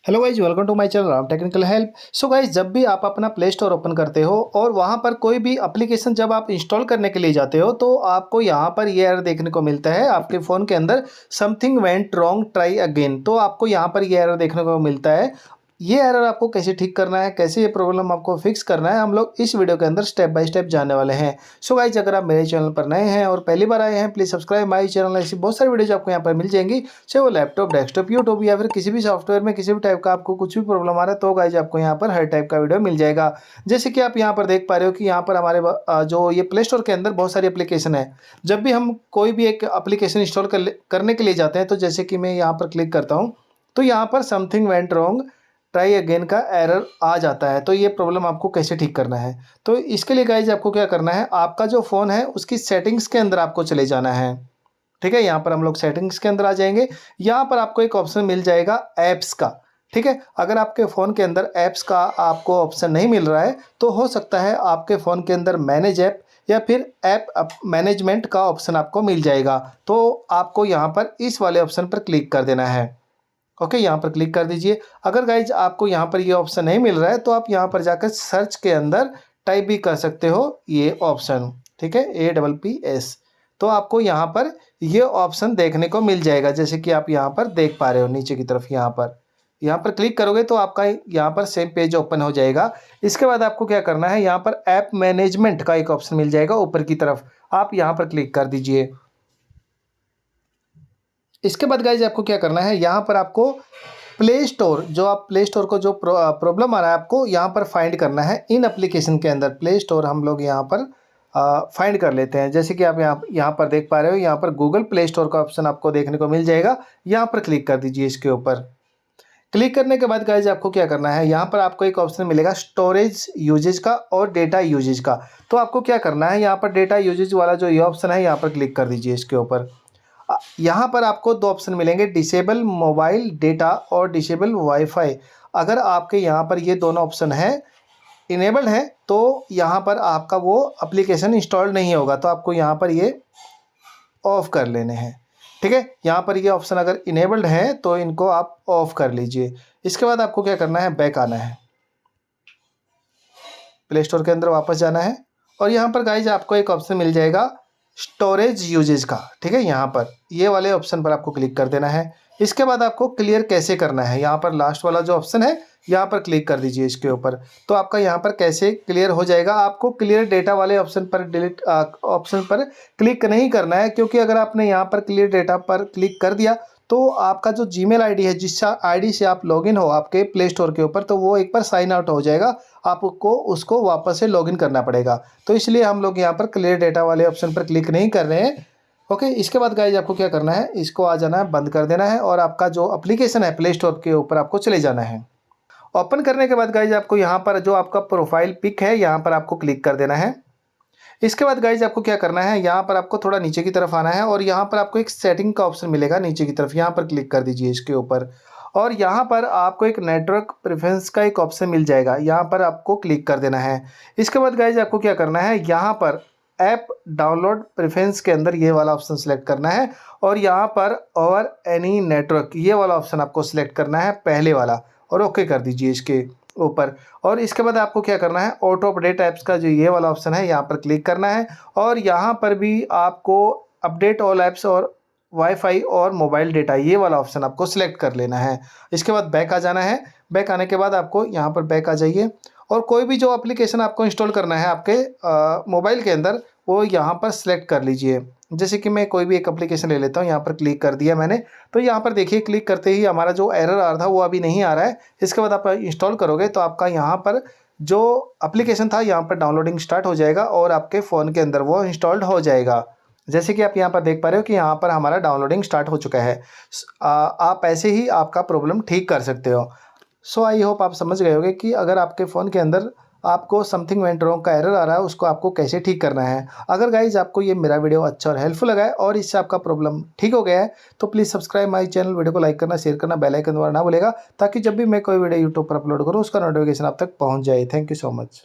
Hello guys, welcome to my channel Ram technical help. So guys, जब भी आप अपना प्ले स्टोर ओपन करते हो और वहां पर कोई भी एप्लीकेशन जब आप इंस्टॉल करने के लिए जाते हो तो आपको यहां पर ये एरर देखने को मिलता है आपके फ़ोन के अंदर, something went wrong try again. तो आपको यहां पर ये एरर देखने को मिलता है। ये एरर आपको कैसे ठीक करना है, कैसे ये प्रॉब्लम आपको फिक्स करना है, हम लोग इस वीडियो के अंदर स्टेप बाय स्टेप जानने वाले हैं। सो गाइज, अगर आप मेरे चैनल पर नए हैं और पहली बार आए हैं, प्लीज़ सब्सक्राइब माय चैनल। ऐसी बहुत सारी वीडियोज आपको यहाँ पर मिल जाएंगी, चाहे वो लैपटॉप, डेस्कटॉप, यूट्यूब या फिर किसी भी सॉफ्टवेयर में किसी भी टाइप का आपको कुछ भी प्रॉब्लम आ रहा है तो गाइज आपको यहाँ पर हर टाइप का वीडियो मिल जाएगा। जैसे कि आप यहाँ पर देख पा रहे हो कि यहाँ पर हमारे जो ये प्ले स्टोर के अंदर बहुत सारी एप्लीकेशन है। जब भी हम कोई भी एक एप्लीकेशन इंस्टॉल करने के लिए जाते हैं, तो जैसे कि मैं यहाँ पर क्लिक करता हूँ तो यहाँ पर something went wrong try again का एरर आ जाता है। तो ये प्रॉब्लम आपको कैसे ठीक करना है, तो इसके लिए गाइज आपको क्या करना है, आपका जो फ़ोन है उसकी सेटिंग्स के अंदर आपको चले जाना है। ठीक है, यहाँ पर हम लोग सेटिंग्स के अंदर आ जाएंगे। यहाँ पर आपको एक ऑप्शन मिल जाएगा ऐप्स का। ठीक है, अगर आपके फ़ोन के अंदर ऐप्स का आपको ऑप्शन नहीं मिल रहा है तो हो सकता है आपके फ़ोन के अंदर मैनेज ऐप या फिर ऐप मैनेजमेंट का ऑप्शन आपको मिल जाएगा। तो आपको यहाँ पर इस वाले ऑप्शन पर क्लिक कर देना है। ओके, यहाँ पर क्लिक कर दीजिए। अगर गाइज आपको यहाँ पर ये ऑप्शन नहीं मिल रहा है तो आप यहाँ पर जाकर सर्च के अंदर टाइप भी कर सकते हो ये ऑप्शन। ठीक है, APPS। तो आपको यहाँ पर ये ऑप्शन देखने को मिल जाएगा, जैसे कि आप यहाँ पर देख पा रहे हो नीचे की तरफ। यहाँ पर क्लिक करोगे तो आपका यहाँ पर सेम पेज ओपन हो जाएगा। इसके बाद आपको क्या करना है, यहाँ पर ऐप मैनेजमेंट का एक ऑप्शन मिल जाएगा ऊपर की तरफ, आप यहाँ पर क्लिक कर दीजिए। इसके बाद गाइज आपको क्या करना है, यहाँ पर आपको प्ले स्टोर, जो आप प्ले स्टोर को जो प्रॉब्लम आ रहा है आपको यहाँ पर फाइंड करना है। इन एप्लीकेशन के अंदर प्ले स्टोर हम लोग यहाँ पर फाइंड कर लेते हैं। जैसे कि आप यहाँ पर देख पा रहे हो, यहाँ पर गूगल प्ले स्टोर का ऑप्शन आपको देखने को मिल जाएगा। यहाँ पर क्लिक कर दीजिए। इसके ऊपर क्लिक करने के बाद गाइज आपको क्या करना है, यहाँ पर आपको एक ऑप्शन मिलेगा स्टोरेज यूजेज का और डेटा यूजेज का। तो आपको क्या करना है, यहाँ पर डेटा यूजेज वाला जो ये ऑप्शन है यहाँ पर क्लिक कर दीजिए। इसके ऊपर यहाँ पर आपको दो ऑप्शन मिलेंगे, डिसेबल मोबाइल डेटा और डिसेबल वाईफाई। अगर आपके यहाँ पर ये दोनों ऑप्शन है इनेबल्ड है तो यहाँ पर आपका वो एप्लीकेशन इंस्टॉल नहीं होगा, तो आपको यहाँ पर ये ऑफ़ कर लेने हैं। ठीक है, यहाँ पर ये ऑप्शन अगर इनेबल्ड है तो इनको आप ऑफ़ कर लीजिए। इसके बाद आपको क्या करना है, बैक आना है, प्ले स्टोर के अंदर वापस जाना है और यहाँ पर गाइज आपको एक ऑप्शन मिल जाएगा स्टोरेज यूजेज का। ठीक है, यहाँ पर ये वाले ऑप्शन पर आपको क्लिक कर देना है। इसके बाद आपको क्लियर कैसे करना है, यहाँ पर लास्ट वाला जो ऑप्शन है यहाँ पर क्लिक कर दीजिए। इसके ऊपर तो आपका यहाँ पर कैसे क्लियर हो जाएगा। आपको क्लियर डेटा वाले ऑप्शन पर डिलीट ऑप्शन पर क्लिक नहीं करना है, क्योंकि अगर आपने यहाँ पर क्लियर डेटा पर क्लिक कर दिया तो आपका जो जीमेल आईडी है, जिस आईडी से आप लॉगिन हो आपके प्ले स्टोर के ऊपर, तो वो एक बार साइन आउट हो जाएगा, आपको उसको वापस से लॉगिन करना पड़ेगा। तो इसलिए हम लोग यहाँ पर क्लियर डेटा वाले ऑप्शन पर क्लिक नहीं कर रहे हैं। ओके, इसके बाद गाइज आपको क्या करना है, इसको आ जाना है, बंद कर देना है और आपका जो एप्लीकेशन है प्ले स्टोर के ऊपर आपको चले जाना है। ओपन करने के बाद गाइज आपको यहाँ पर जो आपका प्रोफाइल पिक है यहाँ पर आपको क्लिक कर देना है। इसके बाद गाइज आपको क्या करना है, यहाँ पर आपको थोड़ा नीचे की तरफ आना है और यहाँ पर आपको एक सेटिंग का ऑप्शन मिलेगा नीचे की तरफ, यहाँ पर क्लिक कर दीजिए इसके ऊपर। और यहाँ पर आपको एक नेटवर्क प्रेफरेंस का एक ऑप्शन मिल जाएगा, यहाँ पर आपको क्लिक कर देना है। इसके बाद गाइज आपको क्या करना है, यहाँ पर ऐप डाउनलोड प्रेफरेंस के अंदर ये वाला ऑप्शन सेलेक्ट करना है और यहाँ पर और एनी नेटवर्क ये वाला ऑप्शन आपको सिलेक्ट करना है, पहले वाला, और ओके कर दीजिए इसके ऊपर। और इसके बाद आपको क्या करना है, ऑटो अपडेट ऐप्स का जो ये वाला ऑप्शन है यहाँ पर क्लिक करना है और यहाँ पर भी आपको अपडेट ऑल ऐप्स और वाईफाई और मोबाइल डेटा ये वाला ऑप्शन आपको सिलेक्ट कर लेना है। इसके बाद बैक आ जाना है। बैक आने के बाद आपको यहाँ पर बैक आ जाइए और कोई भी जो एप्लीकेशन आपको इंस्टॉल करना है आपके मोबाइल के अंदर वो यहाँ पर सिलेक्ट कर लीजिए। जैसे कि मैं कोई भी एक एप्लीकेशन ले लेता हूँ, यहाँ पर क्लिक कर दिया मैंने। तो यहाँ पर देखिए क्लिक करते ही हमारा जो एरर आ रहा था वो अभी नहीं आ रहा है। इसके बाद आप इंस्टॉल करोगे तो आपका यहाँ पर जो एप्लीकेशन था यहाँ पर डाउनलोडिंग स्टार्ट हो जाएगा और आपके फ़ोन के अंदर वो इंस्टॉल्ड हो जाएगा। जैसे कि आप यहाँ पर देख पा रहे हो कि यहाँ पर हमारा डाउनलोडिंग स्टार्ट हो चुका है। आप ऐसे ही आपका प्रॉब्लम ठीक कर सकते हो। सो आई होप आप समझ गए होंगे कि अगर आपके फ़ोन के अंदर आपको समथिंग वेंट रॉन्ग का एरर आ रहा है उसको आपको कैसे ठीक करना है। अगर गाइज आपको ये मेरा वीडियो अच्छा और हेल्पफुल लगा है और इससे आपका प्रॉब्लम ठीक हो गया है तो please subscribe my channel, video को लाइक करना, शेयर करना, बेल आइकन दबाना ना भूलेगा, ताकि जब भी मैं कोई वीडियो यूट्यूब पर अपलोड करूँ उसका नोटिफिकेशन आप तक पहुँच जाए। Thank you so much.